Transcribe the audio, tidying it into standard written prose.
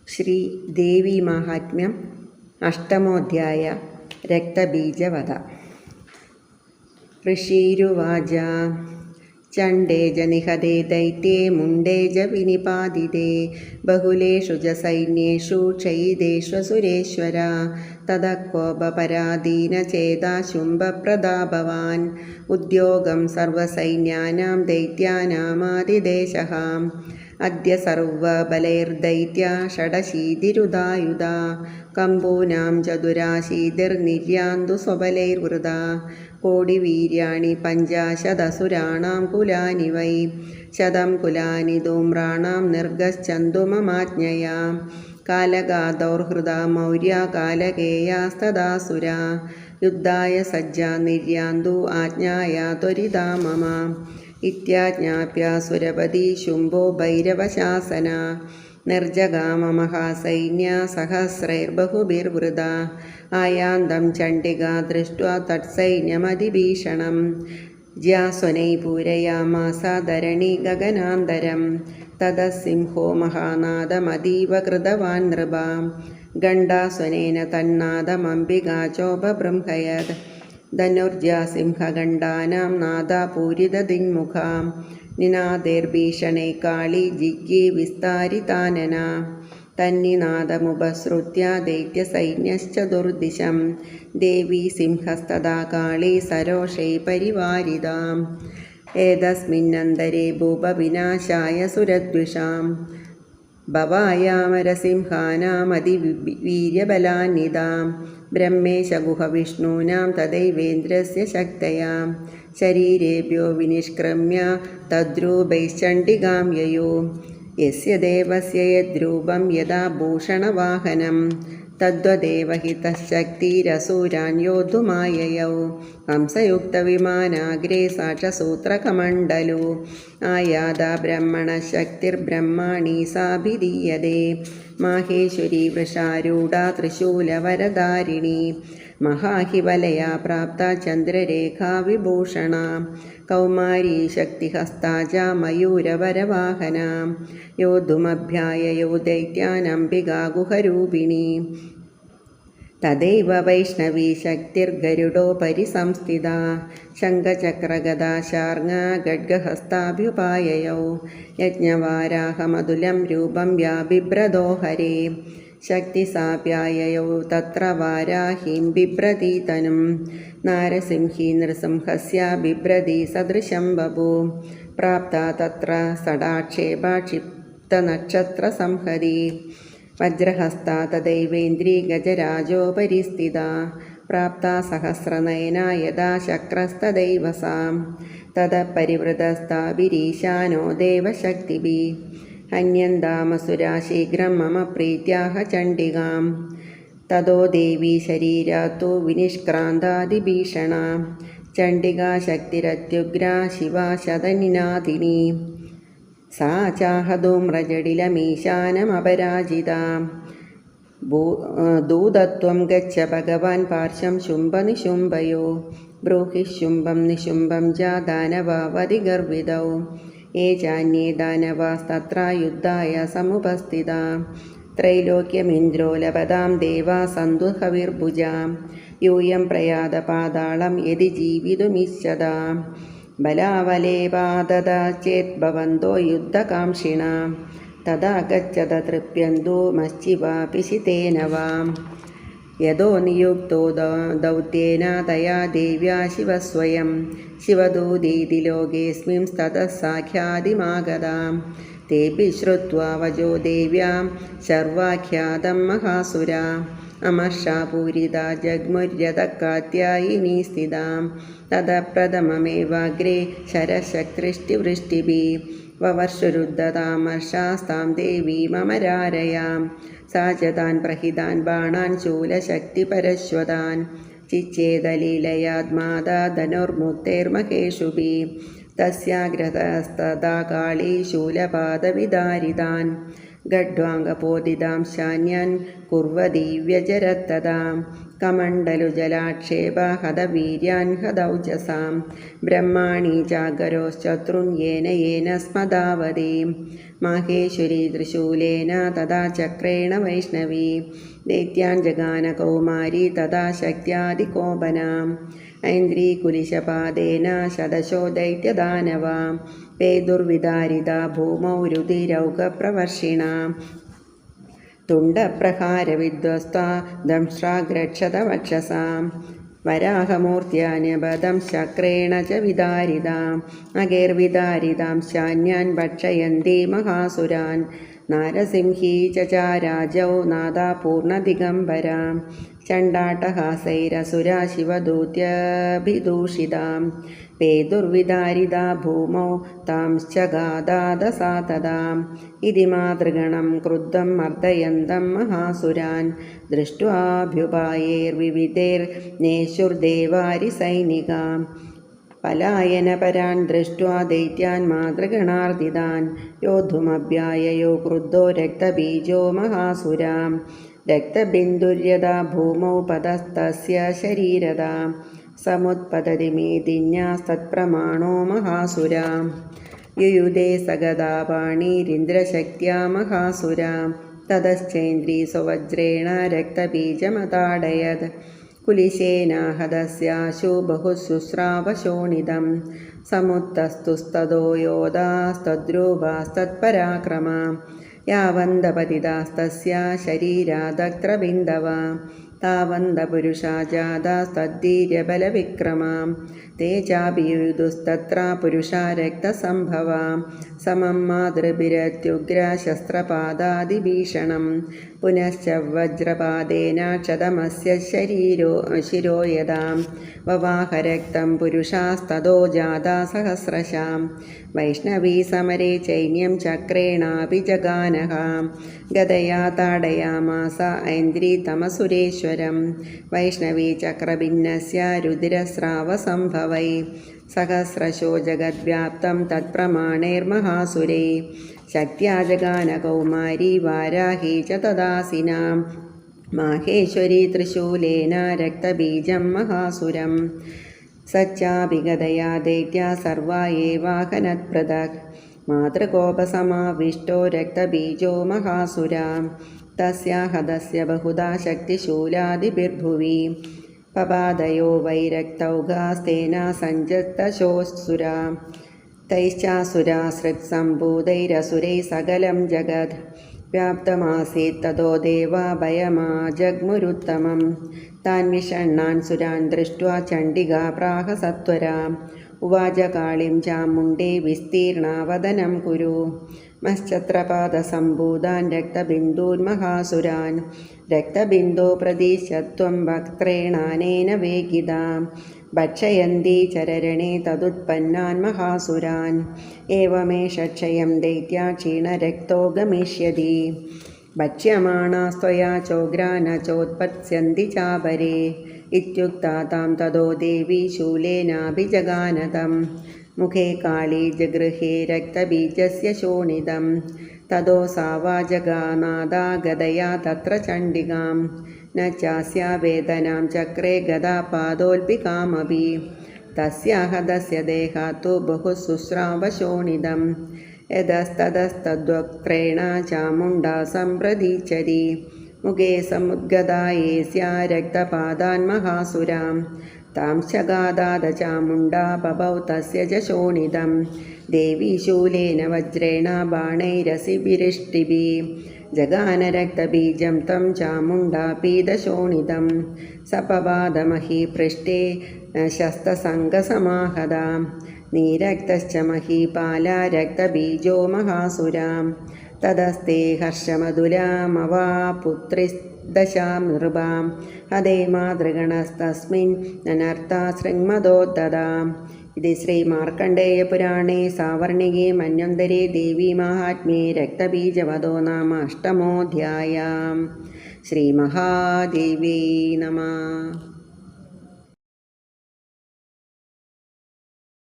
ശ്രീ ദേവി മാഹാത്മ്യം അഷ്ടമോധ്യായ രക്തബീജവധ. ഋഷീരുവാച ചണ്ഡേ ജനിഹതേ ദൈത്യേ മുണ്ഡേ ജ വിനിപാതിതേ ബഹുലേഷു ജ സൈന്യേഷു ക്ഷയിദേഷ്വസുരേശ്വര തതഃ കോപപരാധീന ചേതാ ശുംഭപ്രതാപവാൻ ഉദ്യോഗം സർവസൈന്യാനാം ദൈത്യാനാമാതിദേശഃ അദ്യ സർവബലൈർദൈത്യ ഷഡശീതിരുദായുധാ കമ്പൂനാം ചതുരാശീതിർനിര്യാന്തു സ്വബലൈർവൃതാ കോടിവീര്യാണി പഞ്ചാശദസുരാണാം കുലാനി വൈ ശതം കുലാനി ധൂമ്രാണാം നിർഗച്ഛന്തു മമാജ്ഞയാ കാലഗാദൗർഹൃദാ മൗര്യാ കാലകേയാസ്തദാസുരാ യുദ്ധായ സജ്ജാ നിര്യാന്തു ആജ്ഞായാ ത്വരിതാ മമ ഇത്യാജ്ഞാപ്യാസുരപതി ശുംഭോ ഭൈരവശാസന നിർജഗാമ മഹാസൈന്യ സഹസ്രൈർബഹുഭിർവൃതാ ആയാന്തം ചണ്ഡികാ ദൃഷ്ട്വാ തത്സൈന്യമതിഭീഷണം ജ്യാസ്വനൈ പൂരയാമാസ ധരണി ഗഗനാന്തരം തതഃ സിംഹോ മഹാനാദമതീവ കൃതവാൻ നൃപ ഗണ്ഡാസ്വനേന തന്നാദമംബികാ ചോപബൃംഹയത് ധനുർജാ സിംഹഗണ്ഡാനാം നാദാ പൂരിതദിങ്മുഖാ നിനാദേർഭീഷണൈ കാളി ജിഗ്ഗി വിസ്താരിതാനന തന്നിനാദമുപസൃത്യ ദൈത്യസൈന്യശ്ചതുർദിശം ദേവീ സിംഹസ്തദാ കാളി സരോഷൈ പരിവാരിതാം ഏതസ്മിന്നന്തരേ ഭൂപവിനാശായ സുരദ്വിഷാം ഭവായാമരസിംഹാനാമതിവീര്യബലാന്വിതാം ബ്രഹ്മേശഗുഹവിഷ്ണൂനാം തദൈവേന്ദ്രസ്യ ശക്തയാ ശരീരേഭ്യോ വിനിഷ്ക്രമ്യ തദ്രൂപൈശ്ചണ്ഡികാം യയോ യസ്യ ദേവസ്യ യദ്രൂപം യഥാ ഭൂഷണവാഹനം തദ്വദേവ हि തശക്തിരസൂരാൻ യോദ്ധുമായയൗ ഹംസയുക്തവിമാനാഗ്രേ സാക്ഷസൂത്രകമണ്ഡലോ ആയാതാ ബ്രഹ്മണശക്തിർബ്രഹ്മാണി സാഭിധീയതേ മാഹേശ്വരീ വൃഷാരൂഢാ ത്രിശൂലവരധാരിണി മഹാഹിവലയാ പ്രാപ്ത ചന്ദ്രരേഖാ വിഭൂഷണ കൗമാരീ ശക്തിഹസ്താ ച മയൂരവരവാഹന യോദ്ധുമഭ്യായയോ ദൈത്യാനംബികാ ഗുഹരൂപിണി തദൈവ വൈഷ്ണവീ ശക്തിർഗരുഡോപരി സംസ്ഥിതാ ശംഖചക്രഗദാ ശാർങ്ങാ ഖഡ്ഗഹസ്താഭ്യുപായയൗ യജ്ഞവാരാഹമതുലം രൂപം വ്യാബിഭ്രദോ ഹരേ ശക്തിസാപ്യായയൗ തത്ര വാരാഹീം ബിഭ്രതീതനും നാരസിംഹീ നൃസിംഹസ്യ ബിഭ്രതി സദൃശം ബഭൂ പ്രാപ്ത തത്ര സടാക്ഷേപ ക്ഷിപ്തനക്ഷത്രസംഹരി വജ്രഹസ്താ തദൈവേന്ദ്രീ ഗജരാജോപരി സ്ഥിതാ പ്രാപ്ത സഹസ്രനയനാ യഥാ ശക്രസ്തദൈവ സാ തതഃ പരിവൃതസ്താഭിരീശാനോ ദേവശക്തിഭിः ഹന്യന്താമസുരാ ശീഘ്രം മമ പ്രീത്യാഹ ചണ്ഡികാം തതോ ദേവീ ശരീരാത്തു വിനിഷ്ക്രാന്താതിഭീഷണ ചണ്ഡികാ ശക്തിരത്യുഗ്രാ ശിവാ ശതനിനാദിനി സാ ചാഹധൂമ്രജടിലമീശാനമപരാജിതാ ദൂതത്വം ഗച്ഛ ഭഗവാൻ പാർശ്വം ശുംഭനിശുംഭയോ ബ്രൂഹി ശുംഭം നിശുംഭം ച ദാനവാവതിഗർവിതൗ ये चान्ये दानवास्तत्र युद्धाय समुपस्थिता त्रैलोक्यमिन्द्रो लभतां देवा सन्तु हविर्भुजा यूयं प्रयातपातालं यदि जीवितुमिच्छता बलावलेपाददा चेत् भवन्तो युद्धकाङ्क्षिणा तदा गच्छत तृप्यन्तु मश्चिवापिशितेन वा यदो नियुक्तो दौत्येन तया देव्या शिवस्वयं शिवदूतीति लोकेऽस्मिंस्ततः साख्यातिमागतां तेऽपि श्रुत्वा वचो देव्यां शर्वाख्यातं महासुरा अमर्षा पूरिता जग्मुर्यतः कात्यायिनी स्थितां ततः प्रथममेवाग्रे शरशक्तिवृष्टिभिः ववर्षुरुद्धतामर्षास्तां देवीममरारयां सा च तान् प्रहितान् बाणान् शूलशक्तिपरश्वतान् चिच्चेदलीलयाद्मादा धनुर्मुक्तैर्महेषुभिः तस्याग्रतस्तदा काली शूलपादविदारितान् गड्वाङ्गपोदितां शान्यान् कुर्वती व्यजरत्तदा कमण्डलुजलाक्षेपा हतवीर्यान् हतौजसां ब्रह्माणि चागरोश्चतुर्न् येन येन स्मदावति മാഹേശ്വരി ത്രിശൂലേന തഥാ ചക്രേണ വൈഷ്ണവി ദൈത്യാൻ ജഗാന കൗമാരി തഥാ ശക്ത്യാദികോപനാം ഐന്ദ്രീകുലിശപാദേന ശതശോ ദൈത്യദാനവ പേദുർവിദാരിത ഭൂമൗ രുതിരൗകപ്രവർഷിണാം തുണ്ടപ്രഹാരവിധ്വസ്ത ദംഷ്ട്രാഗ്രക്ഷതവക്ഷസാം വരാഹമൂർത്തിയാന്യപദം ശക്രേണ ച വിദാരിതാം അഗേർവിദാരിതാം ശാന്യാൻ ഭക്ഷയന്തി മഹാസുരാൻ നാരസിംഹീ ചാരാജൗ നാദാ പൂർണ്ണദിഗംബരാം ചണ്ഡാട്ടഹാസൈരസുരാ ശിവദൂത്യഭിദൂഷിതാം പേദുർവിദാരിതാ ഭൂമൗ താംശ്ചഗാദാദസാ തദാം ഇതി മാതൃഗണം ക്രുദ്ധം മർദ്ദയന്തം മഹാസുരാൻ ദൃഷ്ട്വാഭ്യുപായേർവിവിധൈർനേഷുർദേവാരിസൈനികാം പലായനപരാൻ ദൃഷ്ട്വാ ദൈത്യാൻ മാതൃഗണാർദിതാൻ യോദ്ധുമഭ്യായയോ ക്രുദ്ധോ രക്തബീജോ മഹാസുരാം രക്തബിന്ദുര്യതാ ഭൂമൗ പതസ്തസ്യ ശരീരതാം സമുത്പതതി മേദിന്യാസ്തത്പ്രമാണോ മഹാസുരാം യുയുധേ സഗദാ പാണീരിന്ദ്രശക്ത്യാ മഹാസുരാം തതശ്ചൈന്ദ്രീ സ്വവജ്രേണ രക്തബീജമതാടയത് കുലിശേനാഹതസ്യാശു ബഹുശുശ്രാവശോണിതം സമുത്തസ്തുസ്തദോ യോധാസ്തദ്രൂപാസ്തത്പരാക്രമാ യാവന്തപതിതാസ്തസ്യ ശരീരാദക്ത്രബിന്ദവ താവന്തപുരുഷാ ജാതാസ്തദ്ധീര്യബലവിക്രമാം തേ ചാഭിയുദുസ്തത്ര പുരുഷാ രക്തസംഭവാം സമം മാതൃഭിരത്യുഗ്രശസ്ത്രപാദാദിഭീഷണം പുനശ്ച വജ്രപാദേന ക്ഷതമസ്യ ശിരോ യഥാം വവാഹരക്തം പുരുഷാസ്തദോ ജാതാ സഹസ്രശാം വൈഷ്ണവീ സമരേ ചൈന്യം ചക്രേണാപി ജഗാനഃ ഗദയാ താടയാമാസ ഐന്ദ്രീതമസുരേശ്വരം വൈഷ്ണവീ ചക്രഭിന്നസ്യ രുധിരസ്രാവസംഭവൈ സഹസ്രശോ ജഗദ്വ്യാപ്തം തത്പ്രമാണൈർമഹാസുരൈ ശക്ത്യാ ജഗാന കൗമാരി വാരാഹി ച തദാസിനാം മാഹേശ്വരി ത്രിശൂലേന രക്തബീജം മഹാസുരം സച്ചാഭിഗതയാ ദൈത്യാ സർവാ ഏവാഹനത്പ്രദക് മാതൃകോപസമാവിഷ്ടോ രക്തബീജോ മഹാസുരാം തസ്യാഹതസ്യ ബഹുധാ ശക്തിശൂലാദിഭിർഭുവി പപാദയോ വൈരക്തൗഘാസ്തേന സഞ്ജത്തശോസുരാ തൈശ്ചാസുരാസൃക്സംഭൂതൈരസുരൈ സകലം ജഗത് വ്യാപ്തമാസീത് തതോ ദേവാഭയമാജഗ്മുരുത്തമം താൻ വിഷണ്ണാൻ സുരാൻ ദൃഷ്ട്വാ ചണ്ഡികാ പ്രാഹ സത്വരാ ഉവാച കാളിം ചാമുണ്ഡേ വിസ്തീർണാവദനം കുരു മശ്ചത്രപാദസംഭൂതാൻ രക്തബിന്ദൂന്മഹാസുരാൻ രക്തബിന്ദോ പ്രദീശത്വം വക്ത്രേണാനേന വേഗിതാം ഭക്ഷയന്തി ചരരണേ തദുത്പന്നാൻ മഹാസുരാൻ ഏവമേഷ ക്ഷയം ദൈത്യാ ക്ഷീണരക്തോ ഗമിഷ്യതി ഭക്ഷ്യമാണാസ്ത്വയാ ചോഗ്രാ ന ചോത്പത്സ്യന്തി ചാപരേ ഇത്യുക്താ താം തതോ ദേവി ശൂലേനാഭിജഗാനതം മുഖേ കാളീ ജഗൃഹേ രക്തബീജസ്യ ശോണിതം തതോ സാ വാജഗാനാദാ ഗദയാ തത്ര ചണ്ഡികാം ന ചാസ്യാ വേദനാം ചക്രേ ഗദാപാദോൽപികാമപി തസ്യാഹതസ്യ ദേഹാത്തു ബഹുശുശ്രാവശോണിതം യതസ്തതസ്തദ്വക്ത്രേണ ചാമുണ്ഡാ സംപ്രതീച്ചതി മുഖേ സമുദ്ഗതായേസ്യാ രക്തപാദാൻ മഹാസുരാം താംശഗാദാദ ചാമുണ്ഡാ പപൗ തസ്യ ച ശോണിതം ദേവീ ശൂലേന വജ്രേണ ബാണൈരസിഭിരിഷ്ടിഭിः ജഗാനരക്തബീജം തം ചാമുണ്ഡാപീതശോണിതം സപപാദമഹീപൃഷ്ഠേ ശസ്തസംഗസമാഹതാം നീരക്തശ്ച മഹീപാലാ രക്തബീജോ മഹാസുരാം തദസ്തേ ഹർഷമധുലാമവാപുത്രിദശാം നൃപാം ഹതേ മാതൃഗണസ്തസ്മിൻ അനർത്താ ശൃങ്മദോദ്ദതാം ഇത് ശ്രീ മാർക്കണ്ഡേയപുരാണേ സാവർണികേ മന്വന്തരേ ദേവീ മാഹാത്മ്യേ രക്തബീജവധോ നാമ അഷ്ടമോऽധ്യായം. ശ്രീമഹാദേവ്യൈ നമഃ.